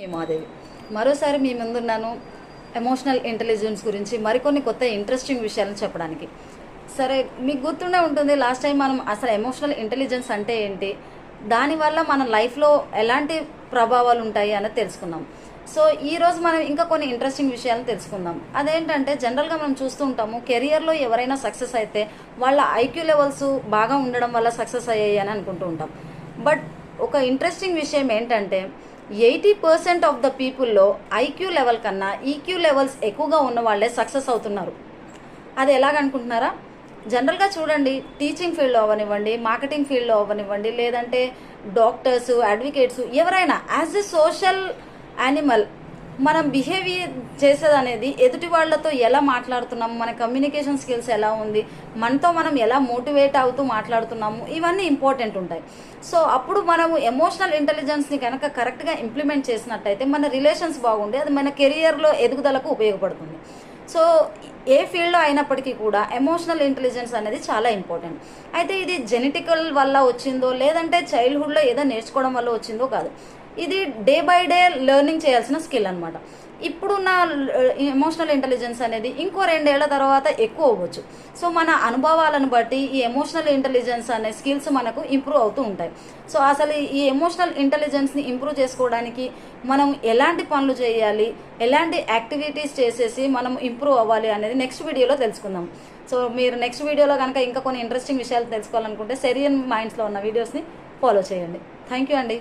మాదేవి మరోసారి మీ ముందున్నాను emotional intelligence గురించి మరికొన్ని కొత్త ఇంట్రెస్టింగ్ విషయాలను చెప్పడానికి. సరే, మీకు గుర్తుండే ఉంటుంది లాస్ట్ టైం మనం అసలు ఎమోషనల్ ఇంటెలిజెన్స్ అంటే ఏంటి, దానివల్ల మన లైఫ్లో ఎలాంటి ప్రభావాలు ఉంటాయి అన్నది తెలుసుకుందాం. సో ఈరోజు మనం ఇంకా కొన్ని ఇంట్రెస్టింగ్ విషయాలను తెలుసుకుందాం. అదేంటంటే జనరల్గా మనం చూస్తూ ఉంటాము, కెరియర్లో ఎవరైనా సక్సెస్ అయితే వాళ్ళ ఐక్యూ లెవెల్స్ బాగా ఉండడం వల్ల సక్సెస్ అయ్యాయి అని అనుకుంటూ ఉంటాం. బట్ ఒక ఇంట్రెస్టింగ్ విషయం ఏంటంటే 80% ఆఫ్ ద పీపుల్లో ఐక్యూ లెవెల్ కన్నా ఈక్యూ లెవెల్స్ ఎక్కువగా ఉన్న వాళ్ళే సక్సెస్ అవుతున్నారు. అది ఎలాగనుకుంటున్నారా? జనరల్గా చూడండి, టీచింగ్ ఫీల్డ్లో అవ్వనివ్వండి, మార్కెటింగ్ ఫీల్డ్లో అవ్వనివ్వండి, లేదంటే డాక్టర్స్, అడ్వకేట్స్, ఎవరైనా యాజ్ ఎ సోషల్ యానిమల్ మనం బిహేవియర్ చేసేది అనేది ఎదుటి వాళ్ళతో ఎలా మాట్లాడుతున్నాము, మన కమ్యూనికేషన్ స్కిల్స్ ఎలా ఉంది, మనతో మనం ఎలా మోటివేట్ అవుతూ మాట్లాడుతున్నాము, ఇవన్నీ ఇంపార్టెంట్ ఉంటాయి. సో అప్పుడు మనము ఎమోషనల్ ఇంటెలిజెన్స్ని కనుక కరెక్ట్గా ఇంప్లిమెంట్ చేసినట్టయితే మన రిలేషన్స్ బాగుండి అది మన కెరియర్లో ఎదుగుదలకు ఉపయోగపడుతుంది. సో ఏ ఫీల్డ్లో అయినప్పటికీ కూడా ఎమోషనల్ ఇంటెలిజెన్స్ అనేది చాలా ఇంపార్టెంట్. అయితే ఇది జెనెటికల్ వల్ల వచ్చిందో లేదంటే చైల్డ్హుడ్లో ఏదో నేర్చుకోవడం వల్ల వచ్చిందో కాదు, ఇది డే బై డే లెర్నింగ్ చేయాల్సిన స్కిల్ అనమాట. ఇప్పుడున్న ఎమోషనల్ ఇంటెలిజెన్స్ అనేది ఇంకో 2 ఏళ్ల తర్వాత ఎక్కువ అవ్వచ్చు. సో మన అనుభవాలను బట్టి ఈ ఎమోషనల్ ఇంటెలిజెన్స్ అనే స్కిల్స్ మనకు ఇంప్రూవ్ అవుతూ ఉంటాయి. సో అసలు ఈ ఎమోషనల్ ఇంటెలిజెన్స్ని ఇంప్రూవ్ చేసుకోవడానికి మనం ఎలాంటి పనులు చేయాలి, ఎలాంటి యాక్టివిటీస్ చేసేసి మనం ఇంప్రూవ్ అవ్వాలి అనేది నెక్స్ట్ వీడియోలో తెలుసుకుందాం. సో మీరు నెక్స్ట్ వీడియోలో కనుక ఇంకా కొన్ని ఇంట్రెస్టింగ్ విషయాలు తెలుసుకోవాలనుకుంటే సెరియన్ మైండ్స్లో ఉన్న వీడియోస్ని ఫాలో చేయండి. థ్యాంక్ యూ అండి.